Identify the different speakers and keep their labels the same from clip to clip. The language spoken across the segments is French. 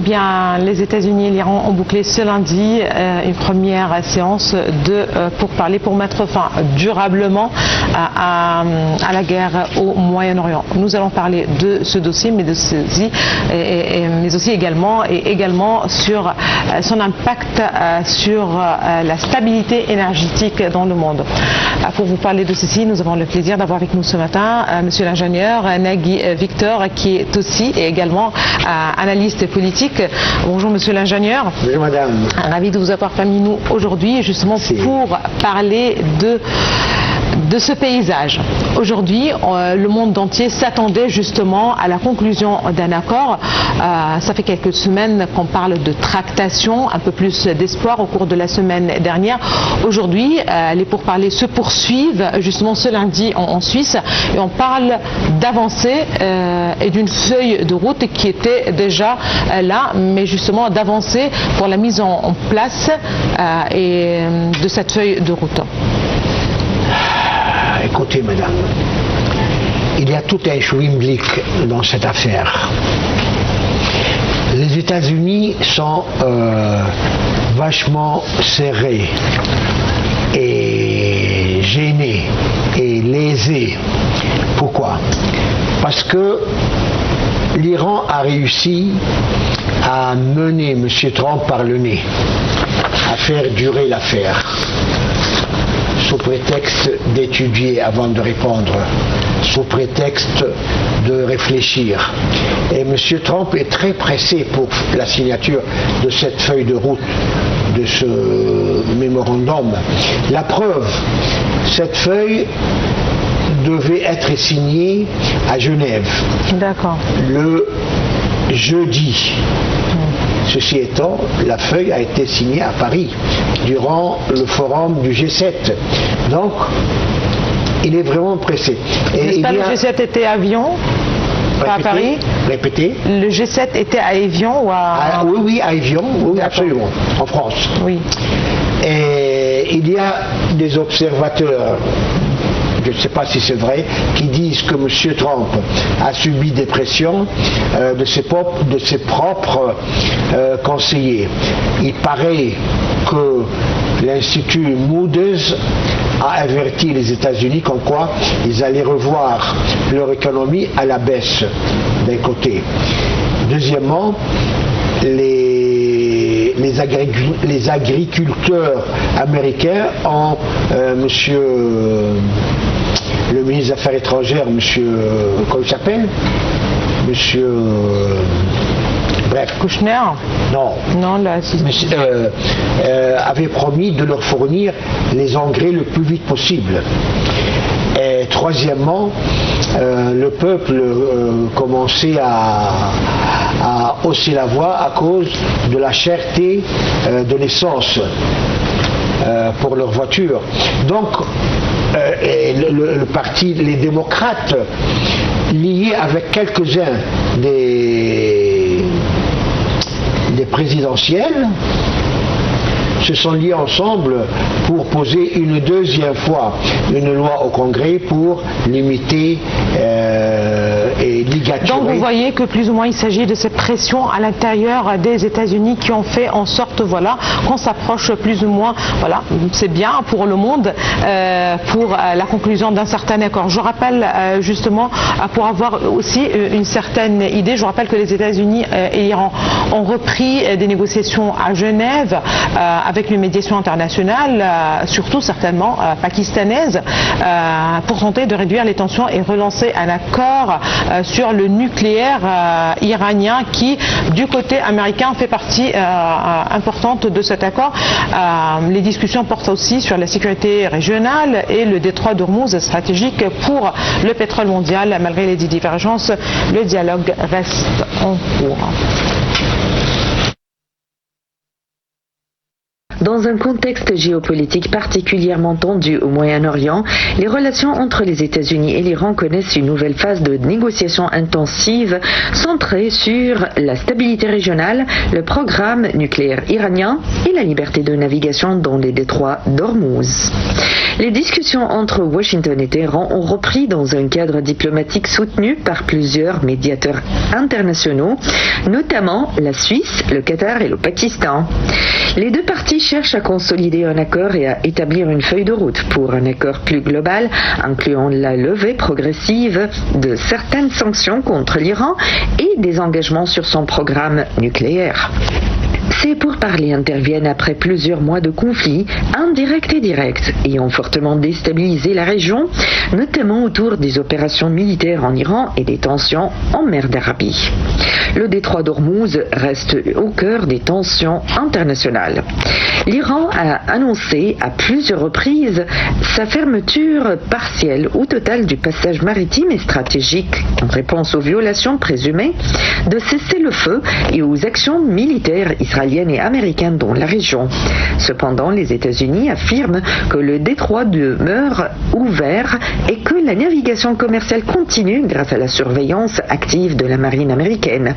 Speaker 1: bien, les États-Unis et l'Iran ont bouclé ce lundi une première séance pour mettre fin durablement à la guerre au Moyen-Orient. Nous allons parler de ce dossier, mais aussi également sur son impact sur la stabilité énergétique dans le monde. Pour vous parler de ceci, nous avons le plaisir d'avoir avec nous ce matin monsieur l'ingénieur Nagui Victor, qui est aussi et également analyste politique. Bonjour monsieur l'ingénieur.
Speaker 2: Bonjour madame.
Speaker 1: Ravi de vous avoir parmi nous aujourd'hui, justement pour parler de ce paysage. Aujourd'hui, le monde entier s'attendait justement à la conclusion d'un accord. Ça fait quelques semaines qu'on parle de tractation, un peu plus d'espoir au cours de la semaine dernière. Aujourd'hui, les pourparlers se poursuivent justement ce lundi en Suisse, et on parle d'avancée et d'une feuille de route qui était déjà là, mais justement d'avancer pour la mise en place et de cette feuille de route.
Speaker 2: Écoutez madame, il y a tout un schwindlick dans cette affaire. Les États-Unis sont vachement serrés et gênés et lésés. Pourquoi? Parce que l'Iran a réussi à mener M. Trump par le nez, à faire durer l'affaire, sous prétexte d'étudier avant de répondre, sous prétexte de réfléchir. Et M. Trump est très pressé pour la signature de cette feuille de route, de ce mémorandum. La preuve, cette feuille devait être signée à Genève.
Speaker 1: D'accord.
Speaker 2: Le jeudi. Ceci étant, la feuille a été signée à Paris durant le forum du G7. Donc, il est vraiment pressé.
Speaker 1: Et le G7 était à Avion, pas à Paris?
Speaker 2: Répétez.
Speaker 1: Le G7 était à Évian ou à...
Speaker 2: Oui, à Évian, oui, absolument, en France.
Speaker 1: Oui.
Speaker 2: Et il y a des observateurs, je ne sais pas si c'est vrai, qui disent que M. Trump a subi des pressions de ses propres conseillers. Il paraît que l'Institut Moody's a averti les États-Unis comme quoi ils allaient revoir leur économie à la baisse d'un côté. Deuxièmement, les agriculteurs américains ont le ministre des Affaires étrangères, comment il s'appelle? Bref.
Speaker 1: Kouchner?
Speaker 2: Non, avait promis de leur fournir les engrais le plus vite possible. Et troisièmement, le peuple commençait à hausser la voix à cause de la cherté de l'essence pour leurs voitures. Donc, le parti, les démocrates, liés avec quelques-uns des présidentielles, se sont liés ensemble pour poser une deuxième fois une loi au Congrès pour limiter et ligaturer.
Speaker 1: Donc vous voyez que plus ou moins il s'agit de cette pression à l'intérieur des États-Unis qui ont fait en sorte qu'on s'approche plus ou moins, c'est bien pour le monde, pour la conclusion d'un certain accord. Je rappelle justement, pour avoir aussi une certaine idée, je rappelle que les États-Unis et l'Iran ont repris des négociations à Genève avec une médiation internationale, surtout certainement pakistanaise, pour tenter de réduire les tensions et relancer un accord sur le nucléaire iranien qui, du côté américain, fait partie importante de cet accord. Les discussions portent aussi sur la sécurité régionale et le détroit d'Ormuz stratégique pour le pétrole mondial. Malgré les divergences, le dialogue reste en cours.
Speaker 3: Dans un contexte géopolitique particulièrement tendu au Moyen-Orient, les relations entre les États-Unis et l'Iran connaissent une nouvelle phase de négociations intensives centrée sur la stabilité régionale, le programme nucléaire iranien et la liberté de navigation dans les détroits d'Ormuz. Les discussions entre Washington et Téhéran ont repris dans un cadre diplomatique soutenu par plusieurs médiateurs internationaux, notamment la Suisse, le Qatar et le Pakistan. Les deux parties cherchent à consolider un accord et à établir une feuille de route pour un accord plus global, incluant la levée progressive de certaines sanctions contre l'Iran et des engagements sur son programme nucléaire. Ces pourparlers interviennent après plusieurs mois de conflits, indirects et directs, ayant fortement déstabilisé la région, notamment autour des opérations militaires en Iran et des tensions en mer d'Arabie. Le détroit d'Ormuz reste au cœur des tensions internationales. L'Iran a annoncé à plusieurs reprises sa fermeture partielle ou totale du passage maritime et stratégique en réponse aux violations présumées de cessez-le-feu et aux actions militaires israéliennes et américaines dans la région. Cependant, les États-Unis affirment que le détroit demeure ouvert et que la navigation commerciale continue grâce à la surveillance active de la marine américaine.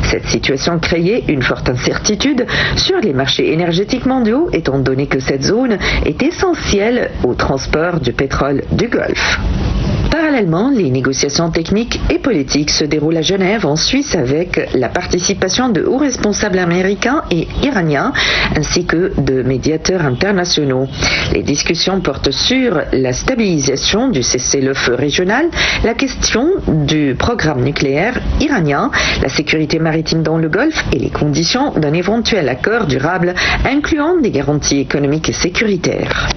Speaker 3: Cette situation créait une forte incertitude sur les marchés énergétiques mondiaux, étant donné que cette zone est essentielle au transport du pétrole du Golfe. Parallèlement, les négociations techniques et politiques se déroulent à Genève, en Suisse, avec la participation de hauts responsables américains et iraniens, ainsi que de médiateurs internationaux. Les discussions portent sur la stabilisation du cessez-le-feu régional, la question du programme nucléaire iranien, la sécurité maritime dans le Golfe et les conditions d'un éventuel accord durable incluant des garanties économiques et sécuritaires.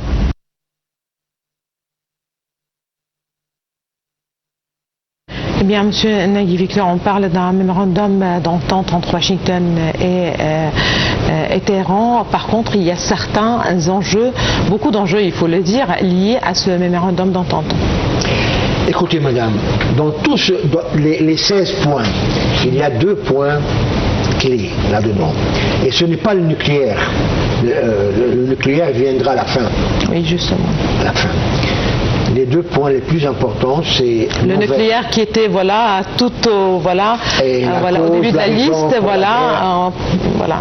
Speaker 1: Eh bien, Monsieur Nagui Victor, on parle d'un mémorandum d'entente entre Washington et Téhéran. Par contre, il y a certains enjeux, beaucoup d'enjeux, il faut le dire, liés à ce mémorandum d'entente.
Speaker 2: Écoutez, madame, dans tous les 16 points, il y a 2 points clés là-dedans. Et ce n'est pas le nucléaire. Le nucléaire viendra à la fin.
Speaker 1: Oui, justement.
Speaker 2: À la fin. Les 2 points les plus importants, c'est
Speaker 1: le nucléaire qui était tout au début de la liste,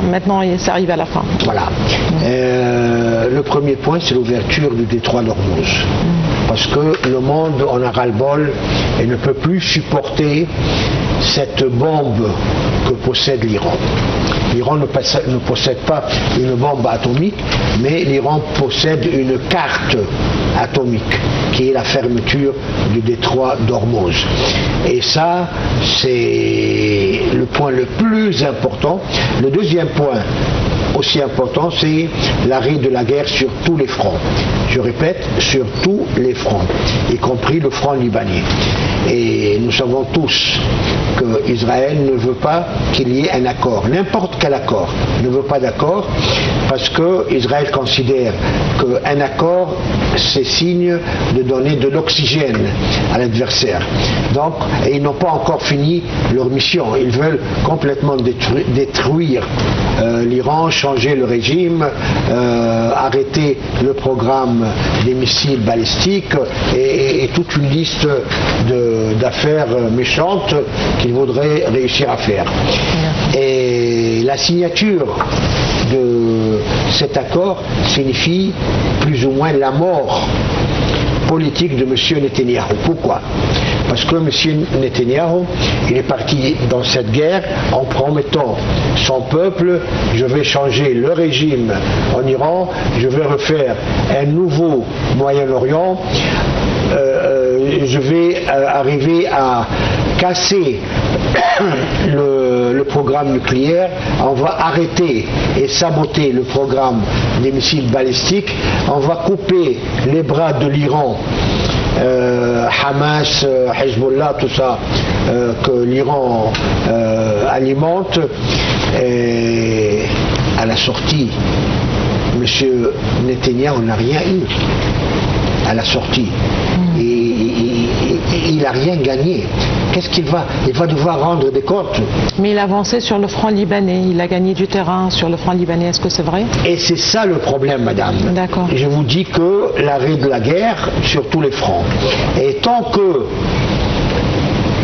Speaker 1: maintenant ça arrive à la fin.
Speaker 2: Voilà. Le premier point, c'est l'ouverture du détroit d'Ormuz. Parce que le monde en a ras-le-bol et ne peut plus supporter cette bombe que possède l'Iran. L'Iran ne possède pas une bombe atomique, mais l'Iran possède une carte atomique, qui est la fermeture du détroit d'Ormuz. Et ça, c'est le point le plus important. Le deuxième point, aussi important, c'est l'arrêt de la guerre sur tous les fronts. Je répète, sur tous les fronts, y compris le front libanais. Et nous savons tous qu'Israël ne veut pas qu'il y ait un accord, n'importe quel accord, ne veut pas d'accord, parce qu'Israël considère qu'un accord, c'est signe de donner de l'oxygène à l'adversaire. Donc, et ils n'ont pas encore fini leur mission. Ils veulent complètement détruire l'Iran, changer le régime, arrêter le programme des missiles balistiques et toute une liste d'affaires méchantes qu'ils voudraient réussir à faire. Et la signature de cet accord signifie plus ou moins la mort politique de M. Netanyahou. Pourquoi ? Parce que M. Netanyahou, il est parti dans cette guerre en promettant son peuple: je vais changer le régime en Iran, je vais refaire un nouveau Moyen-Orient, je vais arriver à casser le programme nucléaire, on va arrêter et saboter le programme des missiles balistiques, on va couper les bras de l'Iran, Hamas, Hezbollah, tout ça, que l'Iran alimente. Et à la sortie, M. Netanyahou n'a rien eu à la sortie. il n'a rien gagné. Qu'est-ce qu'il va? Il va devoir rendre des comptes.
Speaker 1: Mais il a avancé sur le front libanais, il a gagné du terrain sur le front libanais, est-ce que c'est vrai?
Speaker 2: Et c'est ça le problème, madame.
Speaker 1: D'accord.
Speaker 2: Je vous dis que l'arrêt de la guerre sur tous les fronts. Et tant que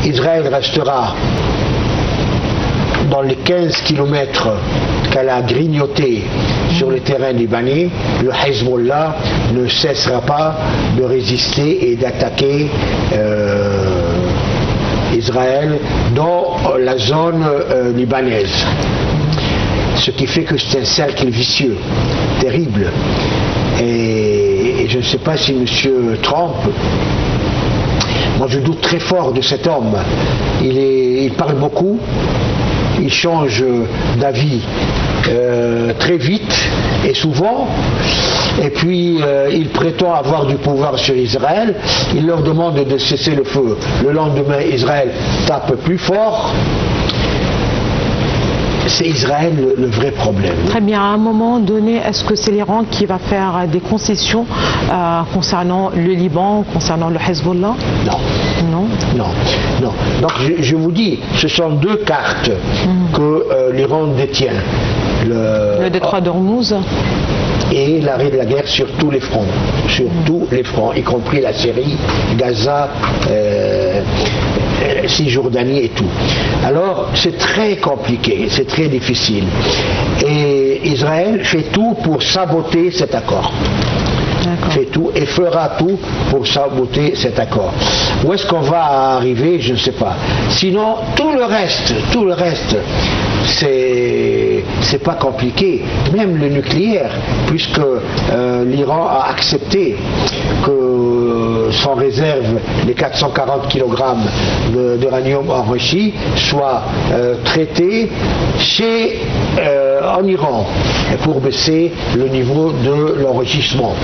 Speaker 2: Israël restera dans les 15 kilomètres qu'elle a grignoté sur le terrain libanais, le Hezbollah ne cessera pas de résister et d'attaquer Israël dans la zone libanaise. Ce qui fait que c'est un cercle vicieux, terrible. Et je ne sais pas si M. Trump, moi je doute très fort de cet homme. Il parle beaucoup, il change d'avis très vite et souvent, et puis il prétend avoir du pouvoir sur Israël, il leur demande de cesser le feu. Le lendemain, Israël tape plus fort. C'est Israël le vrai problème.
Speaker 1: Très bien. À un moment donné, est-ce que c'est l'Iran qui va faire des concessions concernant le Liban, concernant le Hezbollah?
Speaker 2: Non.
Speaker 1: Non.
Speaker 2: Non, non. Donc je vous dis, ce sont deux cartes que l'Iran détient.
Speaker 1: Le détroit d'Ormuz
Speaker 2: et l'arrêt de la guerre sur tous les fronts, y compris la Syrie, Gaza, Cisjordanie et tout. Alors c'est très compliqué, c'est très difficile. Et Israël fait tout pour saboter cet accord. Fait tout et fera tout pour saboter cet accord. Où est-ce qu'on va arriver? Je ne sais pas. Sinon, tout le reste, c'est pas compliqué. Même le nucléaire, puisque l'Iran a accepté que sans réserve les 440 kg d'uranium enrichi soient traités en Iran pour baisser le niveau de l'enrichissement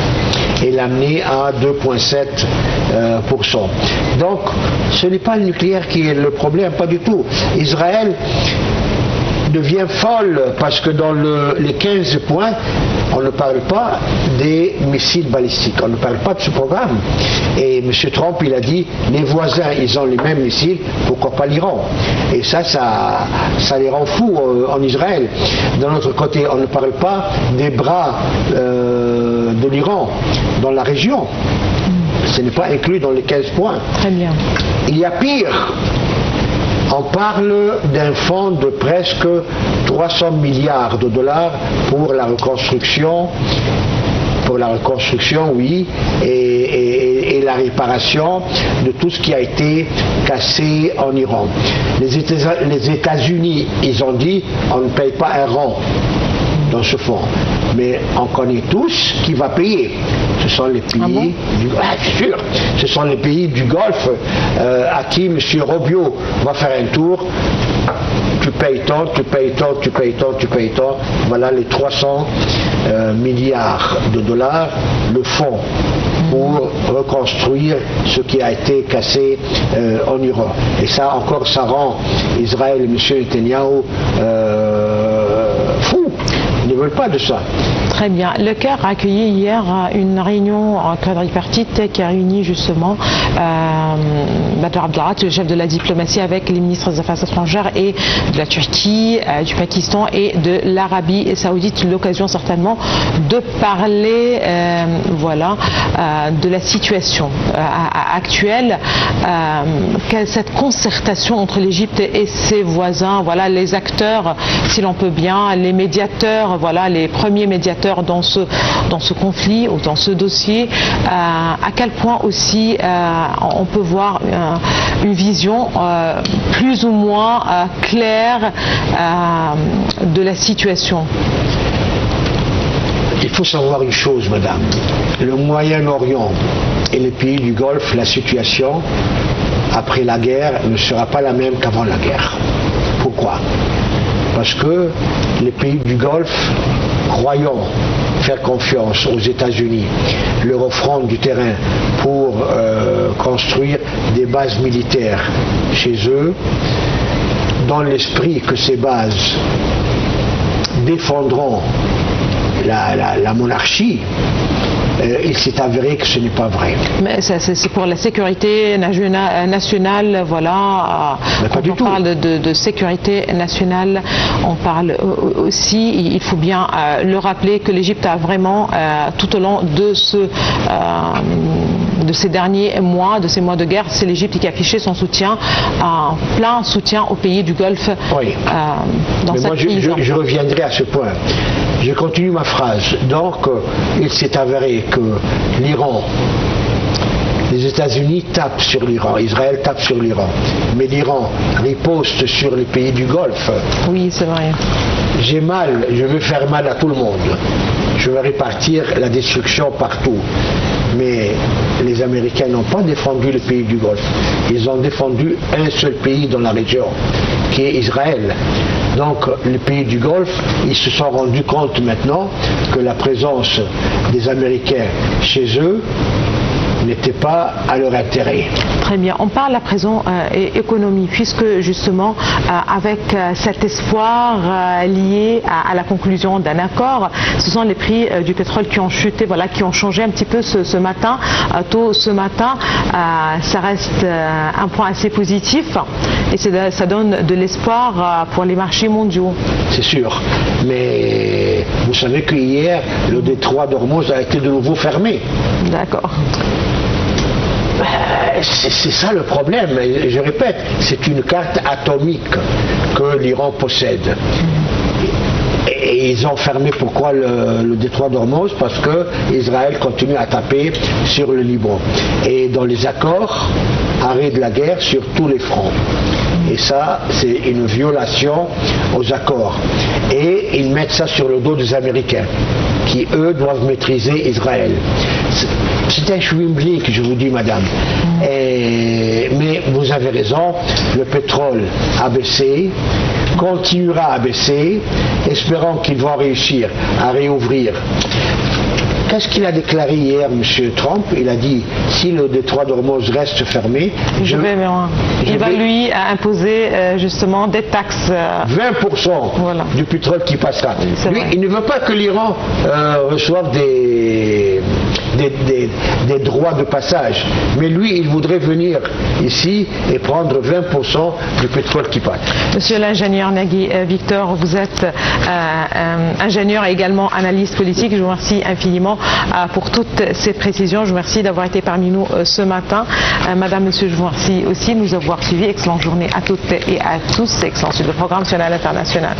Speaker 2: et l'amener à 2,7%. Donc ce n'est pas le nucléaire qui est le problème, pas du tout. Israël devient folle parce que dans les 15 points, on ne parle pas des missiles balistiques, on ne parle pas de ce programme. Et M. Trump, il a dit, les voisins, ils ont les mêmes missiles, pourquoi pas l'Iran? Et ça les rend fous en Israël. D'un autre côté, on ne parle pas des bras de l'Iran dans la région. Ce n'est pas inclus dans les 15 points.
Speaker 1: Très bien.
Speaker 2: Il y a pire. On parle d'un fonds de presque 300 milliards de dollars pour la reconstruction, oui, et la réparation de tout ce qui a été cassé en Iran. Les États-Unis, ils ont dit, on ne paye pas un rond dans ce fonds. Mais on connaît tous qui va payer. Ce sont les pays ce sont les pays du Golfe à qui M. Rubio va faire un tour. Tu payes tant, tu payes tant, tu payes tant, tu payes tant. Voilà les 300 milliards de dollars, le fonds pour reconstruire ce qui a été cassé en Iran. Et ça encore, ça rend Israël et M. Netanyahu fous. Ils ne veulent pas de ça.
Speaker 1: Très bien. Le Caire a accueilli hier une réunion quadripartite qui a réuni justement Badr Abdelat, le chef de la diplomatie, avec les ministres des Affaires étrangères et de la Turquie, du Pakistan et de l'Arabie Saoudite. L'occasion certainement de parler de la situation actuelle, cette concertation entre l'Égypte et ses voisins, voilà les acteurs, si l'on peut bien, les médiateurs, voilà les premiers médiateurs dans ce conflit ou dans ce dossier, à quel point aussi on peut voir une vision plus ou moins claire de la situation.
Speaker 2: Il faut savoir une chose, madame. Le Moyen-Orient et les pays du Golfe, la situation après la guerre ne sera pas la même qu'avant la guerre. Pourquoi? Parce que les pays du Golfe, croyant faire confiance aux États-Unis, leur offrant du terrain pour construire des bases militaires chez eux, dans l'esprit que ces bases défendront la monarchie, il s'est avéré que ce n'est pas vrai.
Speaker 1: Mais c'est pour la sécurité nationale, voilà.
Speaker 2: Mais pas
Speaker 1: quand
Speaker 2: du
Speaker 1: on
Speaker 2: tout.
Speaker 1: parle de sécurité nationale, on parle aussi, il faut bien le rappeler, que l'Égypte a vraiment, tout au long de ces derniers mois, de ces mois de guerre, c'est l'Égypte qui a affiché son soutien, plein soutien aux pays du Golfe.
Speaker 2: Oui.
Speaker 1: Dans
Speaker 2: Mais
Speaker 1: cette
Speaker 2: moi,
Speaker 1: crise.
Speaker 2: je reviendrai à ce point. Je continue ma phrase. Donc, il s'est avéré que l'Iran, les États-Unis tapent sur l'Iran, Israël tape sur l'Iran, mais l'Iran riposte sur les pays du Golfe.
Speaker 1: Oui, c'est vrai.
Speaker 2: J'ai mal, je veux faire mal à tout le monde. Je veux répartir la destruction partout. Mais les Américains n'ont pas défendu les pays du Golfe. Ils ont défendu un seul pays dans la région, qui est Israël. Donc les pays du Golfe, ils se sont rendus compte maintenant que la présence des Américains chez eux n'était pas à leur intérêt.
Speaker 1: Très bien. On parle à présent économie, puisque justement avec cet espoir lié à la conclusion d'un accord, ce sont les prix du pétrole qui ont chuté, voilà, qui ont changé un petit peu ce matin. Tôt ce matin, ça reste un point assez positif et ça donne de l'espoir pour les marchés mondiaux.
Speaker 2: C'est sûr. Mais vous savez que hier, le détroit d'Ormuz a été de nouveau fermé.
Speaker 1: D'accord.
Speaker 2: C'est ça le problème. Et je répète, c'est une carte atomique que l'Iran possède. Et ils ont fermé pourquoi le détroit d'Ormuz? Parce que Israël continue à taper sur le Liban. Et dans les accords, arrêt de la guerre sur tous les fronts. Et ça, c'est une violation aux accords. Et ils mettent ça sur le dos des Américains, qui eux doivent maîtriser Israël. C'est un schwindling, je vous dis, madame. Mais vous avez raison, le pétrole a baissé, continuera à baisser, espérons qu'ils vont réussir à réouvrir. Qu'est-ce qu'il a déclaré hier, M. Trump? Il a dit, si le détroit d'Ormuz reste fermé,
Speaker 1: il va lui imposer justement des taxes.
Speaker 2: 20%
Speaker 1: voilà.
Speaker 2: du pétrole qui passera. Lui,
Speaker 1: vrai.
Speaker 2: il ne veut pas que l'Iran reçoive des droits de passage. Mais lui, il voudrait venir ici et prendre 20% du pétrole qui passe.
Speaker 1: Monsieur l'ingénieur Nagui Victor, vous êtes ingénieur et également analyste politique. Je vous remercie infiniment pour toutes ces précisions. Je vous remercie d'avoir été parmi nous ce matin. Madame, monsieur, je vous remercie aussi de nous avoir suivis. Excellente journée à toutes et à tous. Excellent suite de programme national international.